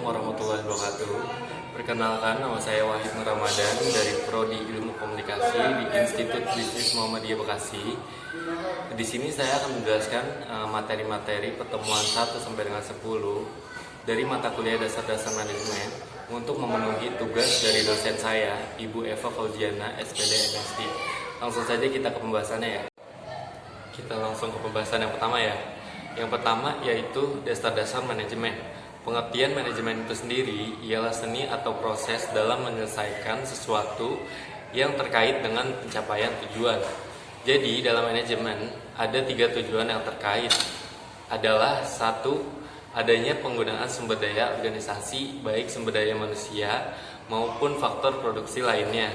warahmatullahi wabarakatuh. Perkenalkan, nama saya Wahid Ramadan dari Prodi Ilmu Komunikasi di Institut Bisnis Muhammadiyah Bekasi. Di sini saya akan menjelaskan materi-materi pertemuan 1 sampai dengan 10 dari mata kuliah dasar-dasar manajemen untuk memenuhi tugas dari dosen saya, Ibu Eva Fauziana, SPD MSD. Langsung saja kita ke pembahasannya ya. Kita langsung ke pembahasan yang pertama ya. Yang pertama yaitu dasar-dasar manajemen. Pengertian manajemen itu sendiri ialah seni atau proses dalam menyelesaikan sesuatu yang terkait dengan pencapaian tujuan. Jadi dalam manajemen ada 3 tujuan yang terkait. Adalah 1, adanya penggunaan sumber daya organisasi baik sumber daya manusia maupun faktor produksi lainnya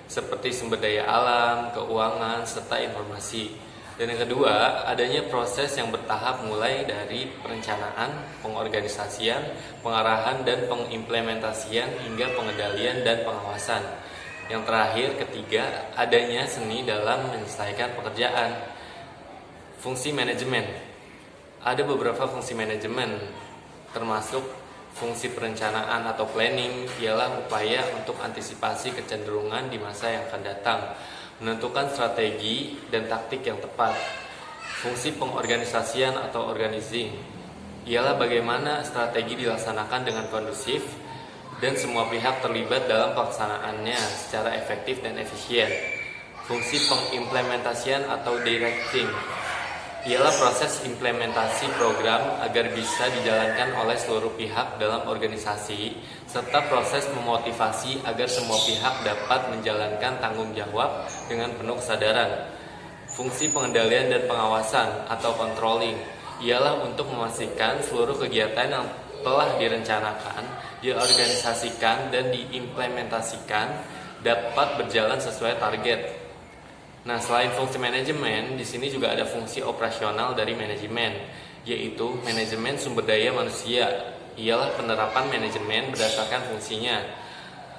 seperti sumber daya alam, keuangan, serta informasi. Dan yang kedua, adanya proses yang bertahap mulai dari perencanaan, pengorganisasian, pengarahan, dan pengimplementasian hingga pengendalian dan pengawasan. Yang terakhir, ketiga, adanya seni dalam menyelesaikan pekerjaan. Fungsi manajemen. Ada beberapa fungsi manajemen, termasuk fungsi perencanaan atau planning ialah upaya untuk antisipasi kecenderungan di masa yang akan datang, menentukan strategi dan taktik yang tepat. Fungsi pengorganisasian atau organizing ialah bagaimana strategi dilaksanakan dengan kondusif dan semua pihak terlibat dalam pelaksanaannya secara efektif dan efisien. Fungsi pengimplementasian atau directing ialah proses implementasi program agar bisa dijalankan oleh seluruh pihak dalam organisasi, serta proses memotivasi agar semua pihak dapat menjalankan tanggung jawab dengan penuh kesadaran. Fungsi pengendalian dan pengawasan atau controlling ialah untuk memastikan seluruh kegiatan yang telah direncanakan, diorganisasikan, dan diimplementasikan dapat berjalan sesuai target. Nah, selain fungsi manajemen, di sini juga ada fungsi operasional dari manajemen, yaitu manajemen sumber daya manusia. Ialah penerapan manajemen berdasarkan fungsinya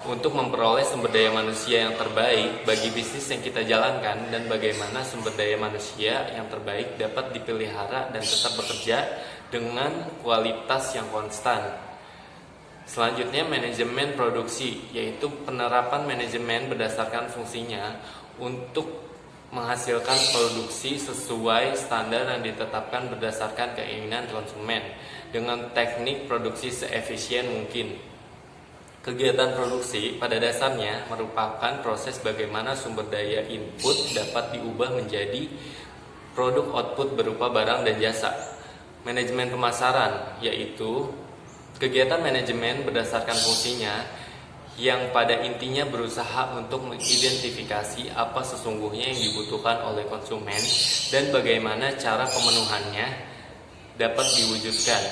untuk memperoleh sumber daya manusia yang terbaik bagi bisnis yang kita jalankan dan bagaimana sumber daya manusia yang terbaik dapat dipelihara dan tetap bekerja dengan kualitas yang konstan. Selanjutnya, manajemen produksi, yaitu penerapan manajemen berdasarkan fungsinya untuk menghasilkan produksi sesuai standar yang ditetapkan berdasarkan keinginan konsumen dengan teknik produksi seefisien mungkin. Kegiatan produksi pada dasarnya merupakan proses bagaimana sumber daya input dapat diubah menjadi produk output berupa barang dan jasa. Manajemen pemasaran, yaitu kegiatan manajemen berdasarkan fungsinya yang pada intinya berusaha untuk mengidentifikasi apa sesungguhnya yang dibutuhkan oleh konsumen dan bagaimana cara pemenuhannya dapat diwujudkan.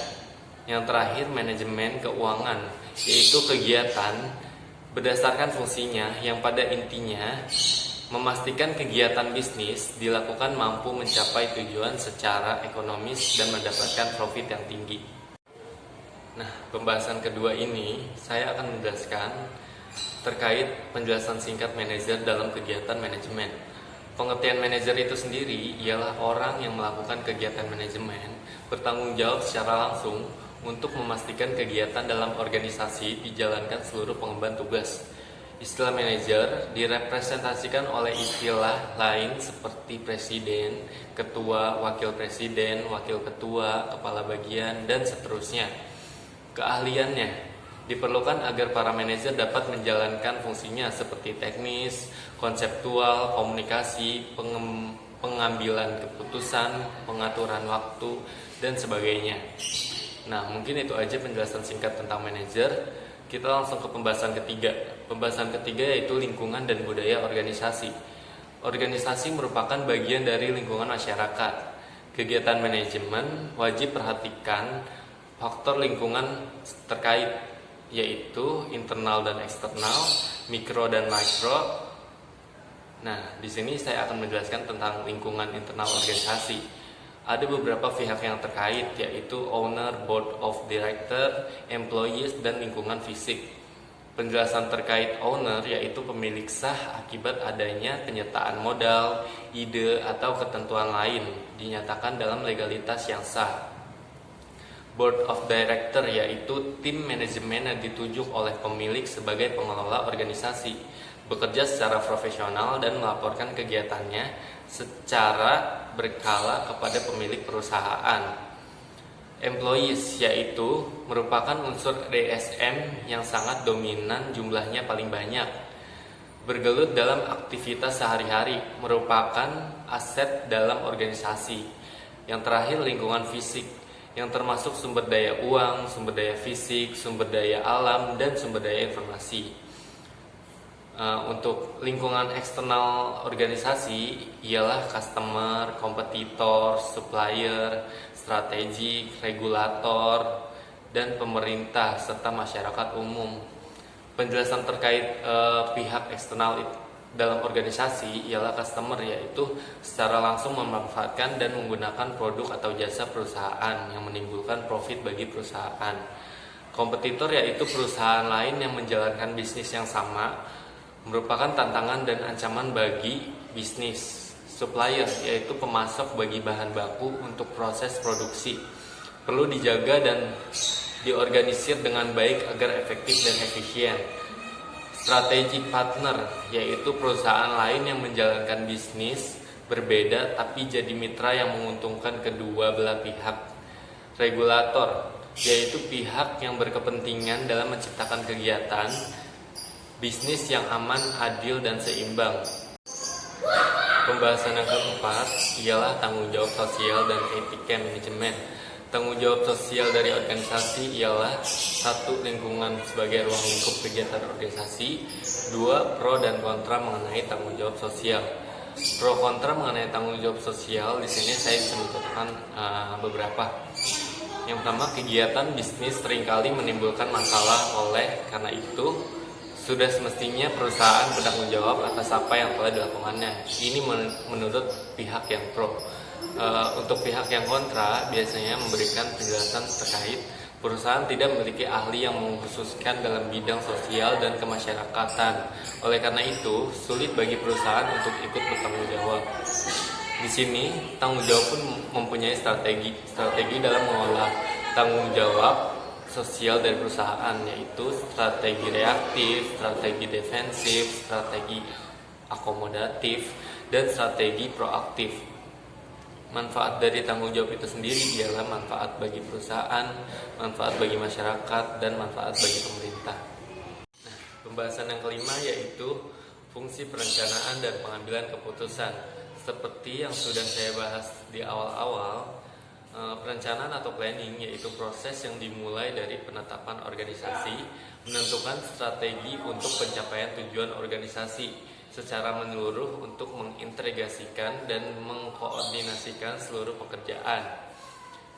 Yang terakhir, manajemen keuangan, yaitu kegiatan berdasarkan fungsinya yang pada intinya memastikan kegiatan bisnis dilakukan mampu mencapai tujuan secara ekonomis dan mendapatkan profit yang tinggi. Nah, pembahasan kedua ini saya akan menjelaskan terkait penjelasan singkat manajer dalam kegiatan manajemen. Pengertian manajer itu sendiri ialah orang yang melakukan kegiatan manajemen bertanggung jawab secara langsung untuk memastikan kegiatan dalam organisasi dijalankan seluruh pengemban tugas. Istilah manajer direpresentasikan oleh istilah lain seperti presiden, ketua, wakil presiden, wakil ketua, kepala bagian, dan seterusnya. Keahliannya diperlukan agar para manajer dapat menjalankan fungsinya seperti teknis, konseptual, komunikasi, pengambilan keputusan, pengaturan waktu, dan sebagainya. Nah, mungkin itu aja penjelasan singkat tentang manajer. Kita langsung ke pembahasan ketiga. Pembahasan ketiga yaitu lingkungan dan budaya organisasi. Organisasi merupakan bagian dari lingkungan masyarakat. Kegiatan manajemen wajib perhatikan faktor lingkungan terkait, yaitu internal dan eksternal, mikro dan makro. Nah, di sini saya akan menjelaskan tentang lingkungan internal organisasi. Ada beberapa pihak yang terkait, yaitu owner, board of director, employees, dan lingkungan fisik. Penjelasan terkait owner yaitu pemilik sah akibat adanya penyertaan modal, ide, atau ketentuan lain dinyatakan dalam legalitas yang sah. Board of Director yaitu tim manajemen yang ditunjuk oleh pemilik sebagai pengelola organisasi, bekerja secara profesional dan melaporkan kegiatannya secara berkala kepada pemilik perusahaan. Employees yaitu merupakan unsur DSM yang sangat dominan, jumlahnya paling banyak, bergelut dalam aktivitas sehari-hari, merupakan aset dalam organisasi. Yang terakhir, lingkungan fisik, yang termasuk sumber daya uang, sumber daya fisik, sumber daya alam, dan sumber daya informasi. Untuk lingkungan eksternal organisasi ialah customer, kompetitor, supplier, strategik, regulator, dan pemerintah serta masyarakat umum. Penjelasan terkait pihak eksternal dalam organisasi ialah customer, yaitu secara langsung memanfaatkan dan menggunakan produk atau jasa perusahaan yang menimbulkan profit bagi perusahaan. Kompetitor yaitu perusahaan lain yang menjalankan bisnis yang sama, merupakan tantangan dan ancaman bagi bisnis. Supplier yaitu pemasok bagi bahan baku untuk proses produksi, perlu dijaga dan diorganisir dengan baik agar efektif dan efisien. Strategic partner yaitu perusahaan lain yang menjalankan bisnis berbeda tapi jadi mitra yang menguntungkan kedua belah pihak. Regulator yaitu pihak yang berkepentingan dalam menciptakan kegiatan bisnis yang aman, adil, dan seimbang. Pembahasan yang keempat ialah tanggung jawab sosial dan etika manajemen. Tanggung jawab sosial dari organisasi ialah 1. Lingkungan sebagai ruang lingkup kegiatan organisasi. 2. Pro dan kontra mengenai tanggung jawab sosial. Pro kontra mengenai tanggung jawab sosial, di sini saya bisa mencontohkan beberapa. Yang pertama, kegiatan bisnis seringkali menimbulkan masalah, karena itu sudah semestinya perusahaan bertanggung jawab atas apa yang telah dilakukannya. Ini menurut pihak yang pro. Untuk pihak yang kontra biasanya memberikan penjelasan terkait perusahaan tidak memiliki ahli yang mengkhususkan dalam bidang sosial dan kemasyarakatan. Oleh karena itu, sulit bagi perusahaan untuk ikut bertanggung jawab. Di sini, tanggung jawab pun mempunyai strategi dalam mengolah tanggung jawab sosial dari perusahaan, yaitu strategi reaktif, strategi defensif, strategi akomodatif, dan strategi proaktif. Manfaat dari tanggung jawab itu sendiri ialah manfaat bagi perusahaan, manfaat bagi masyarakat, dan manfaat bagi pemerintah. Nah, pembahasan yang kelima yaitu fungsi perencanaan dan pengambilan keputusan. Seperti yang sudah saya bahas di awal-awal, perencanaan atau planning yaitu proses yang dimulai dari penetapan organisasi, menentukan strategi untuk pencapaian tujuan organisasi secara menyeluruh untuk mengintegrasikan dan mengkoordinasikan seluruh pekerjaan.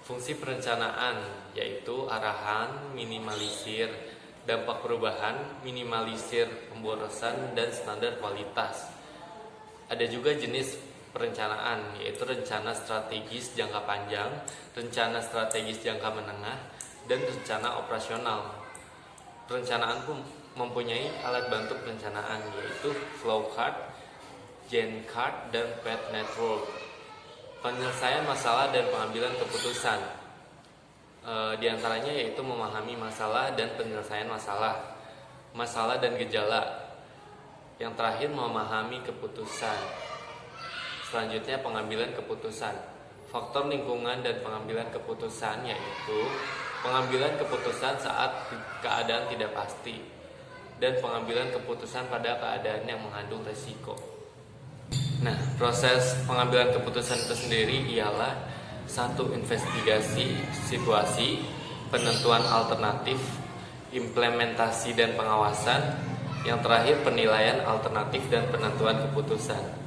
Fungsi perencanaan yaitu arahan, minimalisir dampak perubahan, minimalisir pemborosan, dan standar kualitas. Ada juga jenis perencanaan, yaitu rencana strategis jangka panjang, rencana strategis jangka menengah, dan rencana operasional. Perencanaan pun mempunyai alat bantu perencanaan, yaitu flowchart, Gantt, dan path network. Penyelesaian masalah dan pengambilan keputusan, di antaranya yaitu memahami masalah dan penyelesaian masalah dan gejala. Yang terakhir, memahami keputusan. Selanjutnya, pengambilan keputusan. Faktor lingkungan dan pengambilan keputusan yaitu pengambilan keputusan saat keadaan tidak pasti dan pengambilan keputusan pada keadaan yang mengandung resiko. Nah, proses pengambilan keputusan itu sendiri ialah 1. Investigasi situasi, penentuan alternatif, implementasi dan pengawasan. Yang terakhir, penilaian alternatif dan penentuan keputusan.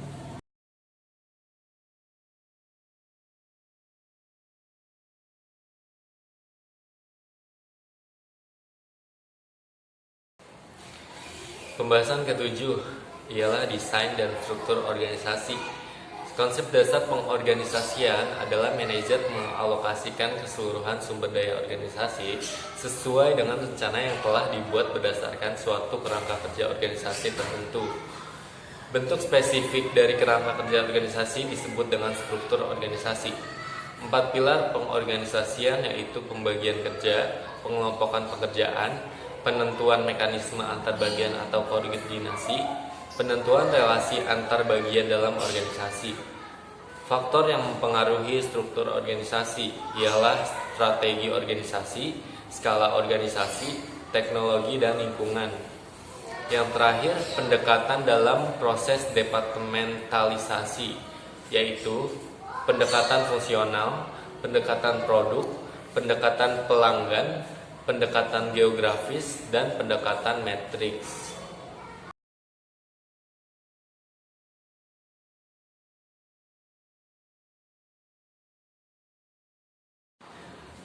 Pembahasan ketujuh ialah desain dan struktur organisasi. Konsep dasar pengorganisasian adalah manajer mengalokasikan keseluruhan sumber daya organisasi sesuai dengan rencana yang telah dibuat berdasarkan suatu kerangka kerja organisasi tertentu. Bentuk spesifik dari kerangka kerja organisasi disebut dengan struktur organisasi. 4 pilar pengorganisasian yaitu pembagian kerja, pengelompokan pekerjaan, penentuan mekanisme antar bagian atau koordinasi, penentuan relasi antar bagian dalam organisasi. Faktor yang mempengaruhi struktur organisasi ialah strategi organisasi, skala organisasi, teknologi, dan lingkungan. Yang terakhir, pendekatan dalam proses departementalisasi, yaitu pendekatan fungsional, pendekatan produk, pendekatan pelanggan, pendekatan geografis, dan pendekatan matriks.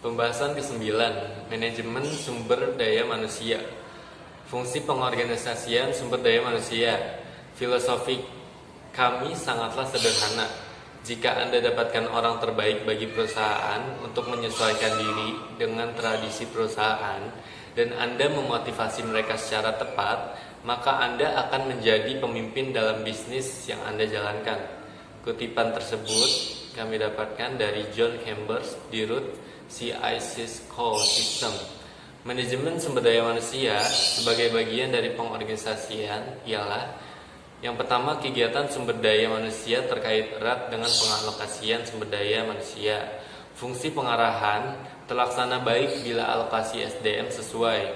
Pembahasan ke-9, manajemen sumber daya manusia. Fungsi pengorganisasian sumber daya manusia. Filosofi kami sangatlah sederhana. Jika Anda dapatkan orang terbaik bagi perusahaan untuk menyesuaikan diri dengan tradisi perusahaan dan Anda memotivasi mereka secara tepat, maka Anda akan menjadi pemimpin dalam bisnis yang Anda jalankan. Kutipan tersebut kami dapatkan dari John Chambers di Root CISCO System. Manajemen sumber daya manusia sebagai bagian dari pengorganisasian ialah yang pertama, kegiatan sumber daya manusia terkait erat dengan pengalokasian sumber daya manusia. Fungsi pengarahan terlaksana baik bila alokasi SDM sesuai.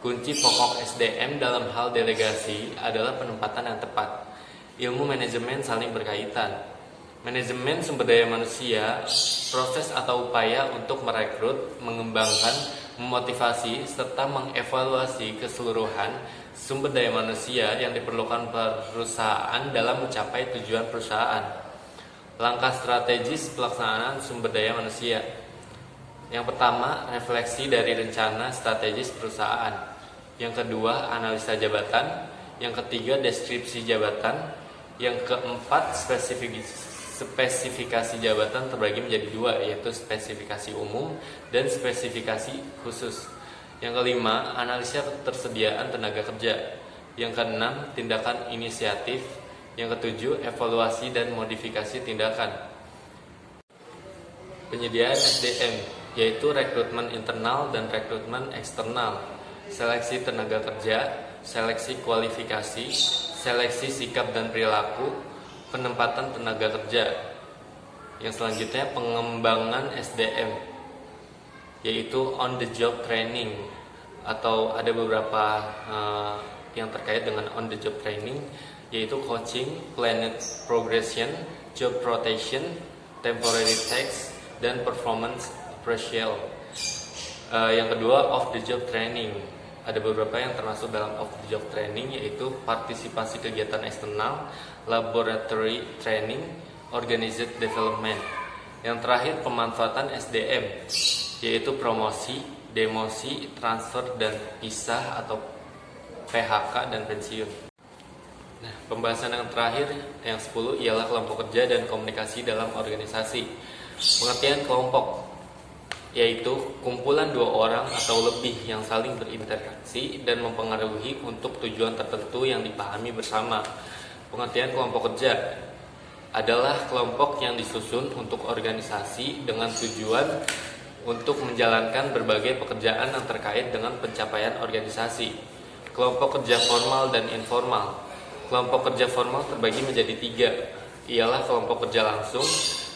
Kunci pokok SDM dalam hal delegasi adalah penempatan yang tepat. Ilmu manajemen saling berkaitan. Manajemen sumber daya manusia, proses atau upaya untuk merekrut, mengembangkan, memotivasi, serta mengevaluasi keseluruhan sumber daya manusia yang diperlukan perusahaan dalam mencapai tujuan perusahaan. Langkah strategis pelaksanaan sumber daya manusia. Yang pertama, refleksi dari rencana strategis perusahaan. Yang kedua, analisa jabatan. Yang ketiga, deskripsi jabatan. Yang keempat, spesifikasi jabatan terbagi menjadi dua, yaitu spesifikasi umum dan spesifikasi khusus. Yang kelima, analisa ketersediaan tenaga kerja. Yang keenam, tindakan inisiatif. Yang ketujuh, evaluasi dan modifikasi tindakan. Penyediaan SDM, yaitu rekrutmen internal dan rekrutmen eksternal, seleksi tenaga kerja, seleksi kualifikasi, seleksi sikap dan perilaku, penempatan tenaga kerja. Yang selanjutnya, pengembangan SDM, yaitu on the job training, atau ada beberapa yang terkait dengan on the job training, yaitu coaching, planned progression, job rotation, temporary task, dan performance appraisal. Yang kedua, off the job training. Ada beberapa yang termasuk dalam off the job training, yaitu partisipasi kegiatan eksternal, laboratory training, organized development. Yang terakhir, pemanfaatan SDM, yaitu promosi, demosi, transfer, dan pisah atau PHK dan pensiun. Nah, pembahasan yang terakhir, yang 10, ialah kelompok kerja dan komunikasi dalam organisasi. Pengertian kelompok, yaitu kumpulan dua orang atau lebih yang saling berinteraksi dan mempengaruhi untuk tujuan tertentu yang dipahami bersama. Pengertian kelompok kerja adalah kelompok yang disusun untuk organisasi dengan tujuan untuk menjalankan berbagai pekerjaan yang terkait dengan pencapaian organisasi. Kelompok kerja formal dan informal. Kelompok kerja formal terbagi menjadi 3, ialah kelompok kerja langsung,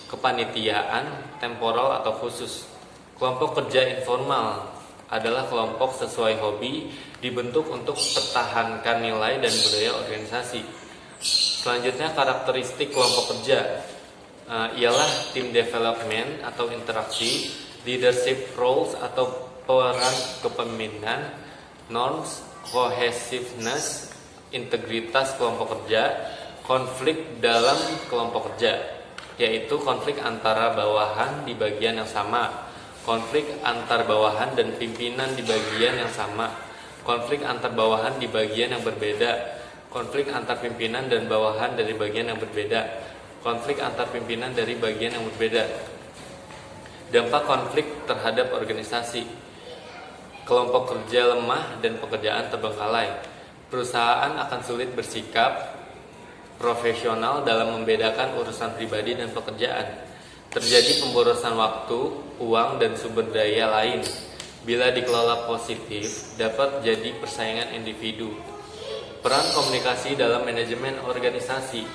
kepanitiaan, temporal atau khusus. Kelompok kerja informal adalah kelompok sesuai hobi, dibentuk untuk pertahankan nilai dan budaya organisasi. Selanjutnya, karakteristik kelompok kerja ialah team development atau interaksi, leadership roles atau peran kepemimpinan, norms, cohesiveness, integritas kelompok kerja, konflik dalam kelompok kerja, yaitu konflik antara bawahan di bagian yang sama, konflik antar bawahan dan pimpinan di bagian yang sama, konflik antar bawahan di bagian yang berbeda, konflik antar pimpinan dan bawahan dari bagian yang berbeda, konflik antar pimpinan dari bagian yang berbeda. Dampak konflik terhadap organisasi. Kelompok kerja lemah dan pekerjaan terbengkalai. Perusahaan akan sulit bersikap profesional dalam membedakan urusan pribadi dan pekerjaan. Terjadi pemborosan waktu, uang, dan sumber daya lain. Bila dikelola positif, dapat jadi persaingan individu. Peran komunikasi dalam manajemen organisasi.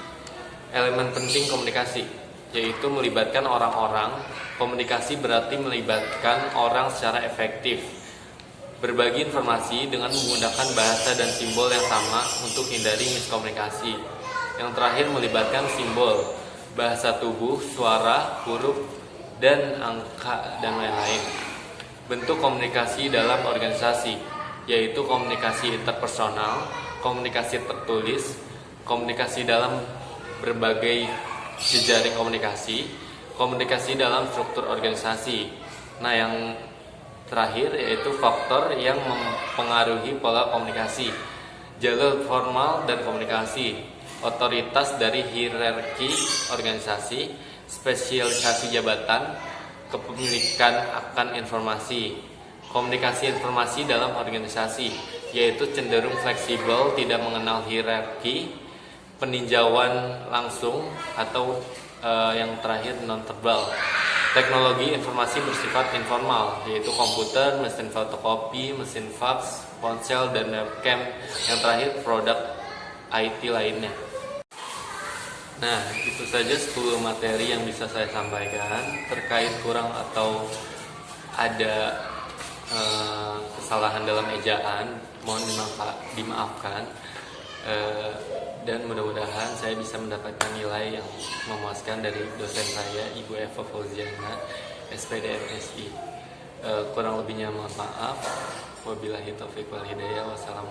Elemen penting komunikasi, yaitu melibatkan orang-orang. Komunikasi berarti melibatkan orang secara efektif. Berbagi informasi dengan menggunakan bahasa dan simbol yang sama untuk hindari miskomunikasi. Yang terakhir, melibatkan simbol, bahasa tubuh, suara, huruf, dan angka, dan lain-lain. Bentuk komunikasi dalam organisasi, yaitu komunikasi interpersonal, komunikasi tertulis, komunikasi dalam berbagai jejaring komunikasi, komunikasi dalam struktur organisasi. Nah, yang terakhir yaitu faktor yang mempengaruhi pola komunikasi, jalur formal dan komunikasi, otoritas dari hierarki organisasi, spesialisasi jabatan, kepemilikan akan informasi. Komunikasi informasi dalam organisasi, yaitu cenderung fleksibel, tidak mengenal hierarki, peninjauan langsung, atau yang terakhir non-verbal. Teknologi informasi bersifat informal, yaitu komputer, mesin fotokopi, mesin fax, ponsel, dan webcam. Yang terakhir produk IT lainnya. Nah, itu saja 10 materi yang bisa saya sampaikan. Terkait kurang atau ada kesalahan dalam ejaan, mohon dimaafkan. Dan mudah-mudahan saya bisa mendapatkan nilai yang memuaskan dari dosen saya, Ibu Eva Fauziana, SPD MSI. Kurang lebihnya mohon maaf. Wabillahi taufiq wal hidayah. Wassalamualaikum.